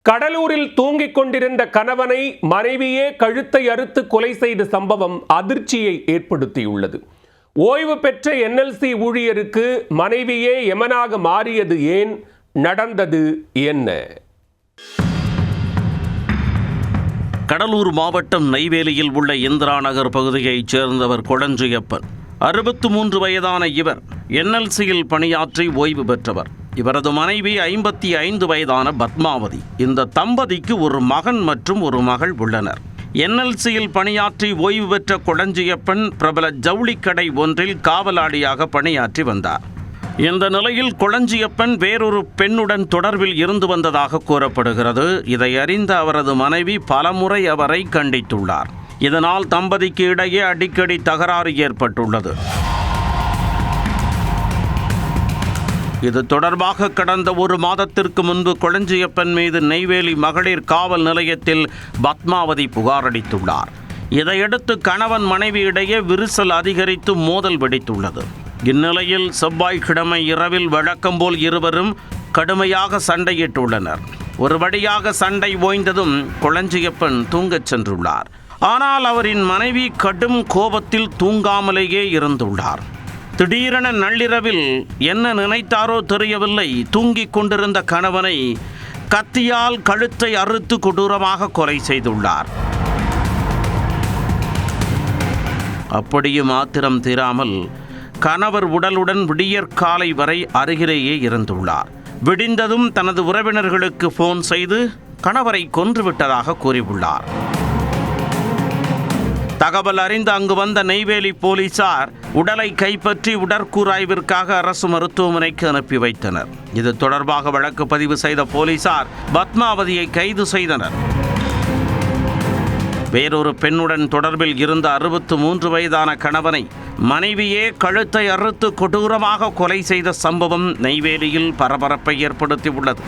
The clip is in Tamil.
கடலூரில் தூங்கிக் கொண்டிருந்த கணவனை மனைவியே கழுத்தை அறுத்து கொலை செய்த சம்பவம் அதிர்ச்சியை ஏற்படுத்தியுள்ளது. ஓய்வு பெற்ற NLC ஊழியருக்கு மனைவியே எமனாக மாறியது ஏன்? நடந்தது என்ன? கடலூர் மாவட்டம் நெய்வேலியில் உள்ள இந்திரா நகர் பகுதியைச் சேர்ந்தவர் கொளஞ்சியப்பன். 63 வயதான இவர் NLCயில் பணியாற்றி ஓய்வு பெற்றவர். இவரது மனைவி 55 வயதான பத்மாவதி. இந்த தம்பதிக்கு ஒரு மகன் மற்றும் ஒரு மகள் உள்ளனர். NLCயில் பணியாற்றி ஓய்வு பெற்ற கொளஞ்சியப்பன் பிரபல ஜவுளிக்கடை ஒன்றில் காவலாளியாக பணியாற்றி வந்தார். இந்த நிலையில் கொளஞ்சியப்பன் வேறொரு பெண்ணுடன் தொடர்பில் இருந்து வந்ததாக கூறப்படுகிறது. இதை அறிந்த அவரது மனைவி பலமுறை அவரை கண்டித்துள்ளார். இதனால் தம்பதிக்கு இடையே அடிக்கடி தகராறு ஏற்பட்டுள்ளது. இது தொடர்பாக கடந்த ஒரு மாதத்திற்கு முன்பு கொளஞ்சியப்பன் மீது நெய்வேலி மகளிர் காவல் நிலையத்தில் பத்மாவதி புகார் அளித்துள்ளார். இதையடுத்து கணவன் மனைவி இடையே விரிசல் அதிகரித்து மோதல் வெடித்துள்ளது. இந்நிலையில் செவ்வாய்க்கிழமை இரவில் வழக்கம்போல் இருவரும் கடுமையாக சண்டையிட்டுள்ளனர். ஒரு வழியாக சண்டை ஓய்ந்ததும் கொளஞ்சியப்பன் தூங்கச் சென்றுள்ளார். ஆனால் அவரின் மனைவி கடும் கோபத்தில் தூங்காமலேயே இருந்துள்ளார். திடீரென நள்ளிரவில் என்ன நினைத்தாரோ தெரியவில்லை, தூங்கிக் கொண்டிருந்த கணவனை கத்தியால் கழுத்தை அறுத்து கொடூரமாக கொலை செய்துள்ளார். அப்படியும் ஆத்திரம் தீராமல் கணவர் உடலுடன் விடியற்காலை வரை அருகிலேயே இருந்துள்ளார். விடிந்ததும் தனது உறவினர்களுக்கு போன் செய்து கணவரை கொன்றுவிட்டதாக கூறியுள்ளார். தகவல் அறிந்து அங்கு வந்த நெய்வேலி போலீசார் உடலை கைப்பற்றி உடற்கூறாய்விற்காக அரசு மருத்துவமனைக்கு அனுப்பி வைத்தனர். இது தொடர்பாக வழக்கு பதிவு செய்த போலீசார் பத்மாவதியை கைது செய்தனர். வேறொரு பெண்ணுடன் தொடர்பில் இருந்த 63 வயதான கணவனை மனைவியே கழுத்தை அறுத்து கொடூரமாக கொலை செய்த சம்பவம் நெய்வேலியில் பரபரப்பை ஏற்படுத்தியுள்ளது.